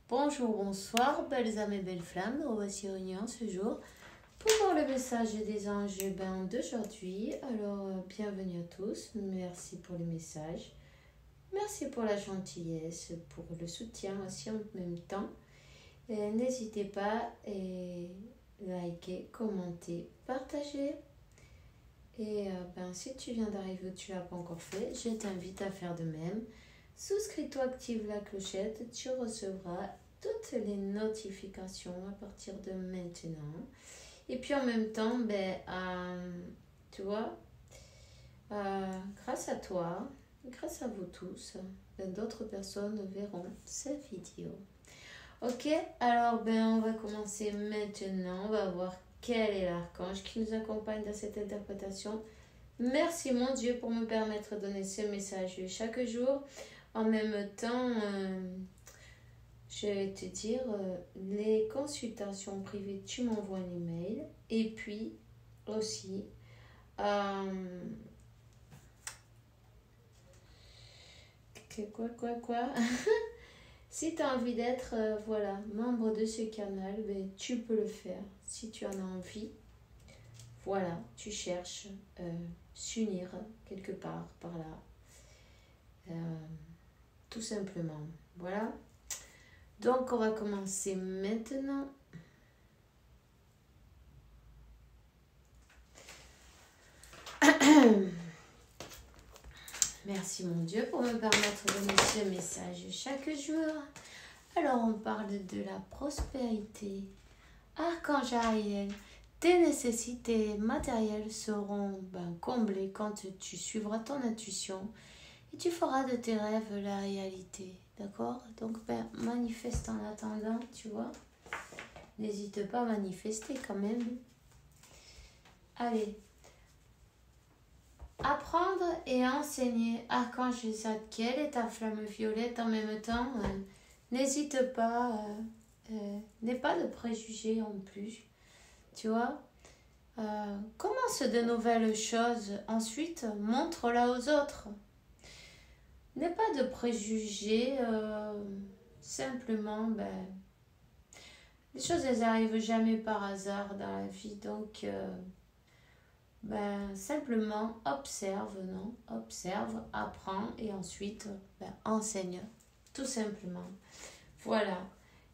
Bonjour, bonsoir, belles âmes et belles flammes. Nous voici réunis ce jour pour voir le message des anges d'aujourd'hui. Alors, bienvenue à tous. Merci pour les messages. Merci pour la gentillesse, pour le soutien aussi en même temps. N'hésitez pas à liker, commenter, partager. Et si tu viens d'arriver ou tu ne l'as pas encore fait, je t'invite à faire de même. Souscris-toi, active la clochette, tu recevras toutes les notifications à partir de maintenant. Et puis en même temps, tu vois, grâce à toi, grâce à vous tous, d'autres personnes verront cette vidéo. Ok, alors on va commencer maintenant. On va voir quel est l'archange qui nous accompagne dans cette interprétation. Merci mon Dieu pour me permettre de donner ce message chaque jour. En même temps, je vais te dire, les consultations privées, tu m'envoies un email. Et puis aussi, quoi si tu as envie d'être membre de ce canal, tu peux le faire. Si tu en as envie, voilà, tu cherches s'unir quelque part par là. Tout simplement. Voilà. Donc, on va commencer maintenant. Merci mon Dieu pour me permettre de donner ce message chaque jour. Alors, on parle de la prospérité. Archange Ariel, tes nécessités matérielles seront comblées quand tu suivras ton intuition et tu feras de tes rêves la réalité. D'accord? Donc, manifeste en attendant, tu vois. N'hésite pas à manifester quand même. Allez. Apprendre et enseigner. Archange Zadkiel et ta flamme violette en même temps. N'hésite pas. N'aie pas de préjugés en plus. Tu vois? Commence de nouvelles choses. Ensuite, montre-la aux autres. N'aie pas de préjugés. Simplement, les choses, elles n'arrivent jamais par hasard dans la vie. Donc, simplement observe, non? Observe, apprends et ensuite enseigne, tout simplement. Voilà.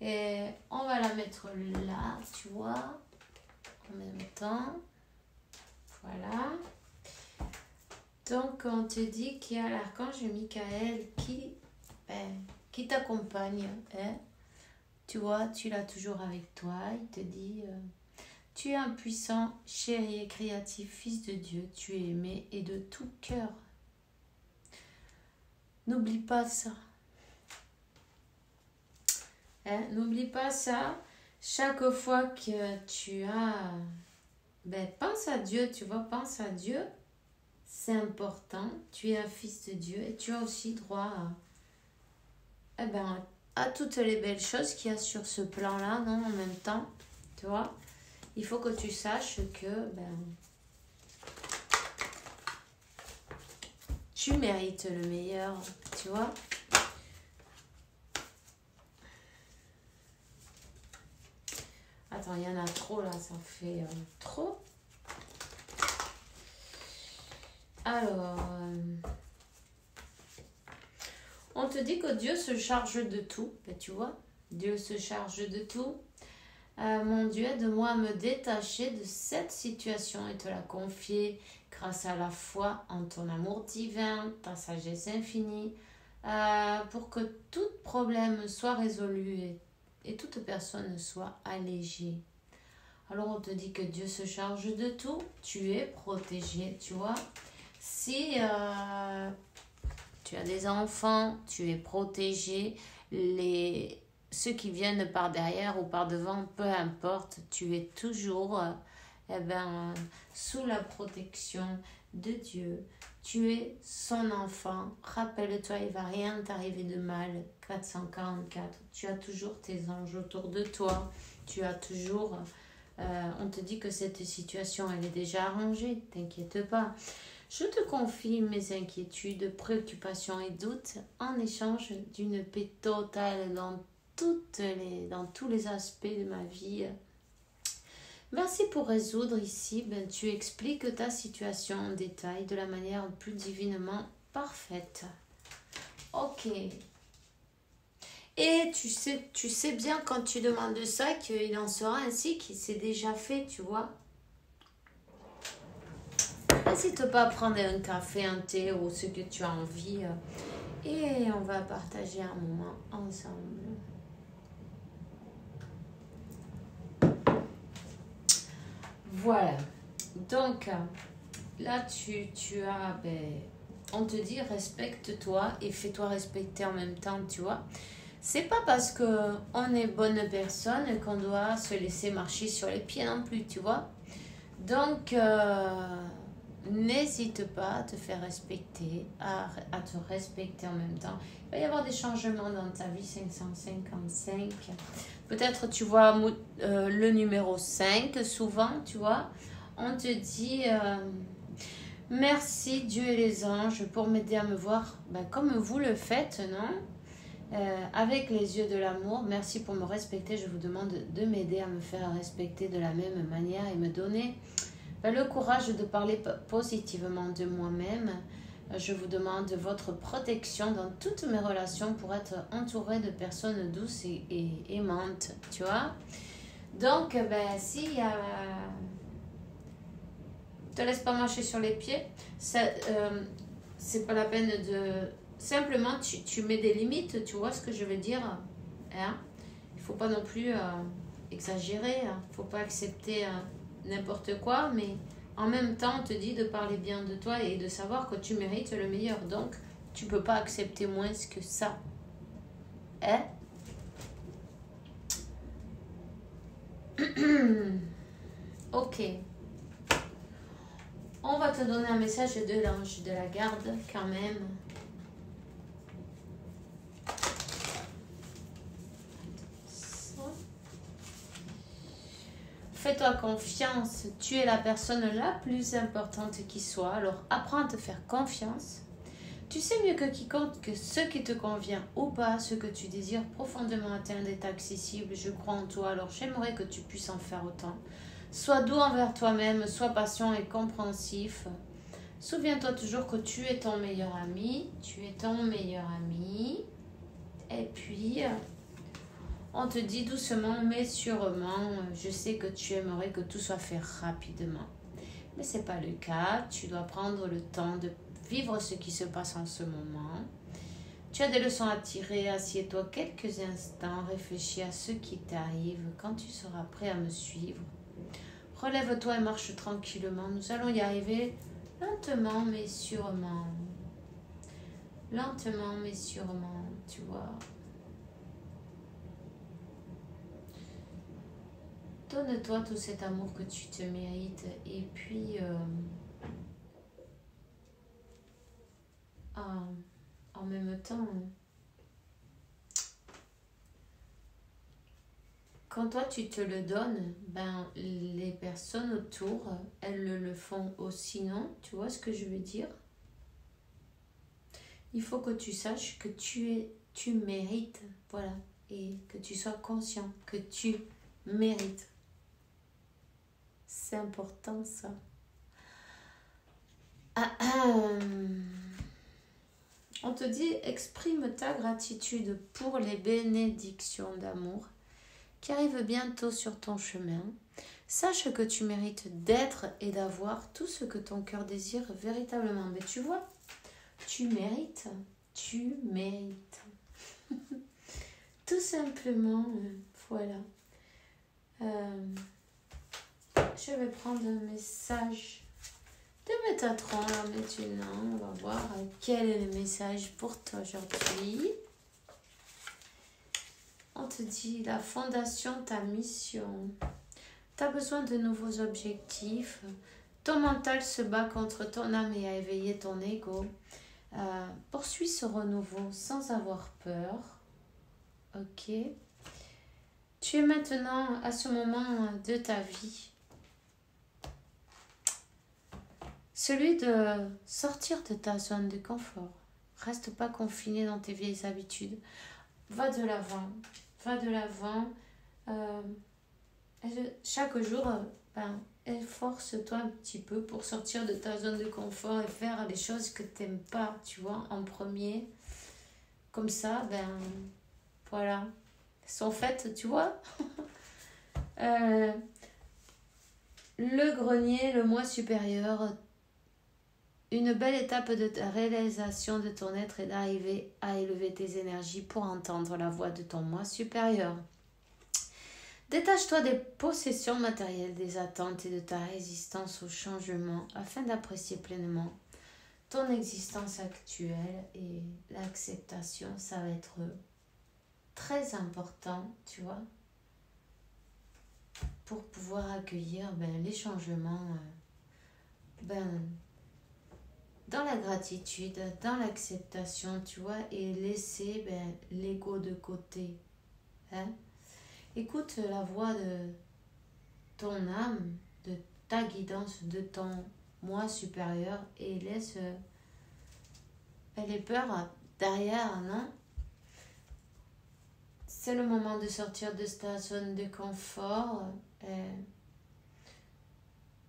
Et on va la mettre là, tu vois, en même temps. Voilà. Donc, on te dit qu'il y a l'archange Michael qui t'accompagne. Hein? Tu vois, tu l'as toujours avec toi. Il te dit... tu es un puissant, chéri et créatif fils de Dieu. Tu es aimé et de tout cœur. N'oublie pas ça. N'oublie pas ça. Chaque fois que tu as... pense à Dieu, tu vois, pense à Dieu. C'est important. Tu es un fils de Dieu et tu as aussi droit à toutes les belles choses qu'il y a sur ce plan-là, non, en même temps. Tu vois? Il faut que tu saches que tu mérites le meilleur, tu vois. Attends, il y en a trop là, ça fait trop. Alors, on te dit que Dieu se charge de tout, tu vois. Dieu se charge de tout. Mon Dieu, aide-moi à me détacher de cette situation et te la confier grâce à la foi en ton amour divin, ta sagesse infinie, pour que tout problème soit résolu et toute personne soit allégée. Alors on te dit que Dieu se charge de tout, tu es protégé, tu vois. Si tu as des enfants, tu es protégé, ceux qui viennent par derrière ou par devant, peu importe, tu es toujours sous la protection de Dieu. Tu es son enfant. Rappelle-toi, il ne va rien t'arriver de mal. 444. Tu as toujours tes anges autour de toi. Tu as toujours... on te dit que cette situation, elle est déjà arrangée. T'inquiète pas. Je te confie mes inquiétudes, préoccupations et doutes en échange d'une paix totale dans dans tous les aspects de ma vie. Merci pour résoudre ici. Ben, tu expliques ta situation en détail de la manière plus divinement parfaite. Ok. Et tu sais bien quand tu demandes ça qu'il en sera ainsi, qu'il s'est déjà fait, tu vois. N'hésite pas à prendre un café, un thé ou ce que tu as envie. Et on va partager un moment ensemble. Voilà. Donc, là, tu as... Ben, on te dit respecte-toi et fais-toi respecter en même temps, tu vois. C'est pas parce qu'on est bonne personne qu'on doit se laisser marcher sur les pieds non plus, tu vois. Donc, n'hésite pas à te faire respecter, à te respecter en même temps. Il va y avoir des changements dans ta vie, 555. Peut-être tu vois le numéro 5, souvent, tu vois. On te dit, merci Dieu et les anges pour m'aider à me voir comme vous le faites, non? Avec les yeux de l'amour, merci pour me respecter. Je vous demande de m'aider à me faire respecter de la même manière et me donner le courage de parler positivement de moi-même. Je vous demande votre protection dans toutes mes relations pour être entourée de personnes douces et aimantes, tu vois. Donc, si te laisse pas marcher sur les pieds, c'est pas la peine de... Simplement, tu mets des limites, tu vois ce que je veux dire, hein? Il faut pas non plus exagérer, hein? Faut pas accepter n'importe quoi, mais en même temps, on te dit de parler bien de toi et de savoir que tu mérites le meilleur. Donc, tu peux pas accepter moins que ça. Hein? Ok. On va te donner un message de l'ange de la garde quand même. Fais-toi confiance, tu es la personne la plus importante qui soit, alors apprends à te faire confiance. Tu sais mieux que quiconque que ce qui te convient ou pas, ce que tu désires profondément atteindre est accessible. Je crois en toi, alors j'aimerais que tu puisses en faire autant. Sois doux envers toi-même, sois patient et compréhensif. Souviens-toi toujours que tu es ton meilleur ami, tu es ton meilleur ami. Et puis... on te dit doucement mais sûrement, je sais que tu aimerais que tout soit fait rapidement. Mais ce n'est pas le cas, tu dois prendre le temps de vivre ce qui se passe en ce moment. Tu as des leçons à tirer, assieds-toi quelques instants, réfléchis à ce qui t'arrive quand tu seras prêt à me suivre. Relève-toi et marche tranquillement, nous allons y arriver lentement mais sûrement. Lentement mais sûrement, tu vois. Donne-toi tout cet amour que tu te mérites et puis en même temps, quand toi tu te le donnes, les personnes autour, elles le font aussi, non? Tu vois ce que je veux dire? Il faut que tu saches que tu mérites, voilà, et que tu sois conscient que tu mérites. C'est important ça. On te dit, exprime ta gratitude pour les bénédictions d'amour qui arrivent bientôt sur ton chemin. Sache que tu mérites d'être et d'avoir tout ce que ton cœur désire véritablement. Mais tu vois, tu mérites. Tout simplement, voilà. Je vais prendre un message de Métatron là maintenant. On va voir quel est le message pour toi aujourd'hui. On te dit la fondation, ta mission. Tu as besoin de nouveaux objectifs. Ton mental se bat contre ton âme et a éveillé ton ego. Poursuis ce renouveau sans avoir peur. Ok. Tu es maintenant à ce moment de ta vie. Celui de sortir de ta zone de confort. Reste pas confiné dans tes vieilles habitudes. Va de l'avant. Va de l'avant. Chaque jour, efforce-toi un petit peu pour sortir de ta zone de confort et faire les choses que tu n'aimes pas, tu vois, en premier. Comme ça, voilà. Elles sont faites, tu vois. Le grenier, le moi supérieur. Une belle étape de ta réalisation de ton être est d'arriver à élever tes énergies pour entendre la voix de ton moi supérieur. Détache-toi des possessions matérielles, des attentes et de ta résistance au changement afin d'apprécier pleinement ton existence actuelle, et l'acceptation, ça va être très important, tu vois, pour pouvoir accueillir les changements dans la gratitude, dans l'acceptation, tu vois, et laisser l'ego de côté. Hein? Écoute la voix de ton âme, de ta guidance, de ton moi supérieur, et laisse les peurs derrière, non? C'est le moment de sortir de ta zone de confort.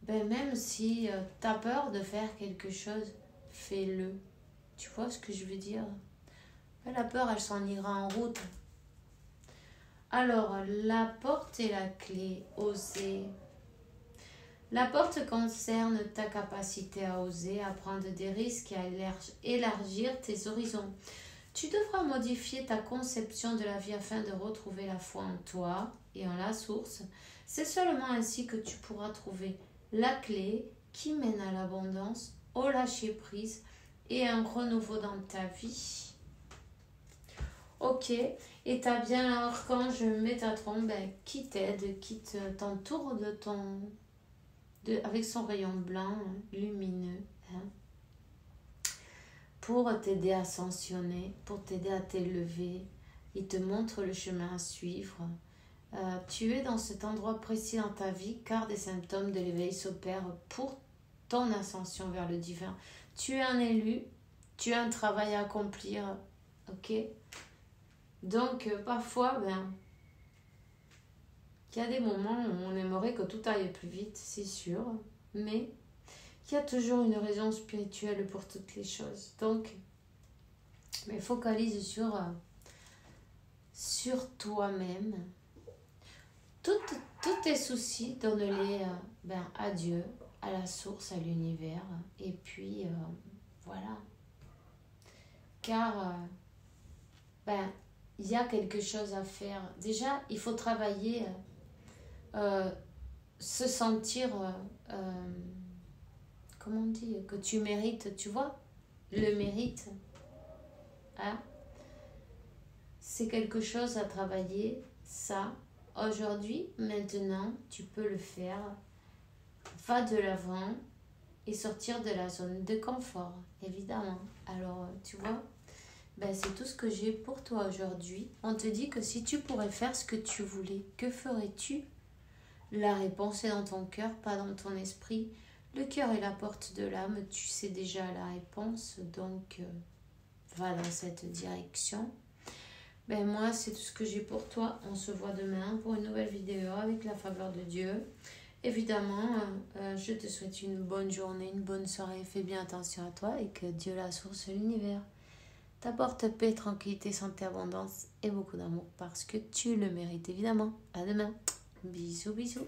Même si tu as peur de faire quelque chose, fais-le. Tu vois ce que je veux dire? La peur, elle s'en ira en route. Alors, la porte et la clé, oser. La porte concerne ta capacité à oser, à prendre des risques et à élargir tes horizons. Tu devras modifier ta conception de la vie afin de retrouver la foi en toi et en la source. C'est seulement ainsi que tu pourras trouver la clé qui mène à l'abondance, au lâcher-prise et un renouveau dans ta vie. Ok, et tu as bien l'archange Métatron qui t'aide, qui t'entoure avec son rayon blanc lumineux, pour t'aider à ascensionner, pour t'aider à t'élever. Il te montre le chemin à suivre. Tu es dans cet endroit précis dans ta vie car des symptômes de l'éveil s'opèrent pour ton ascension vers le divin. Tu es un élu, tu as un travail à accomplir, ok? Donc parfois, il y a des moments où on aimerait que tout aille plus vite, c'est sûr, mais il y a toujours une raison spirituelle pour toutes les choses. Donc, focalise sur toi-même. Tous tes soucis, donne-les à Dieu, à la source, à l'univers. Et puis, voilà. Car, il y a quelque chose à faire. Déjà, il faut travailler, se sentir, comment on dit, que tu mérites, tu vois, le mérite. Hein? C'est quelque chose à travailler, ça. Aujourd'hui, maintenant, tu peux le faire. Va de l'avant et sortir de la zone de confort, évidemment. Alors, tu vois, c'est tout ce que j'ai pour toi aujourd'hui. On te dit que si tu pourrais faire ce que tu voulais, que ferais-tu? La réponse est dans ton cœur, pas dans ton esprit. Le cœur est la porte de l'âme, tu sais déjà la réponse, donc va dans cette direction. Moi, c'est tout ce que j'ai pour toi. On se voit demain pour une nouvelle vidéo avec la faveur de Dieu. Évidemment, je te souhaite une bonne journée, une bonne soirée. Fais bien attention à toi et que Dieu, la source de l'univers, t'apporte paix, tranquillité, santé, abondance et beaucoup d'amour parce que tu le mérites évidemment. À demain. Bisous, bisous.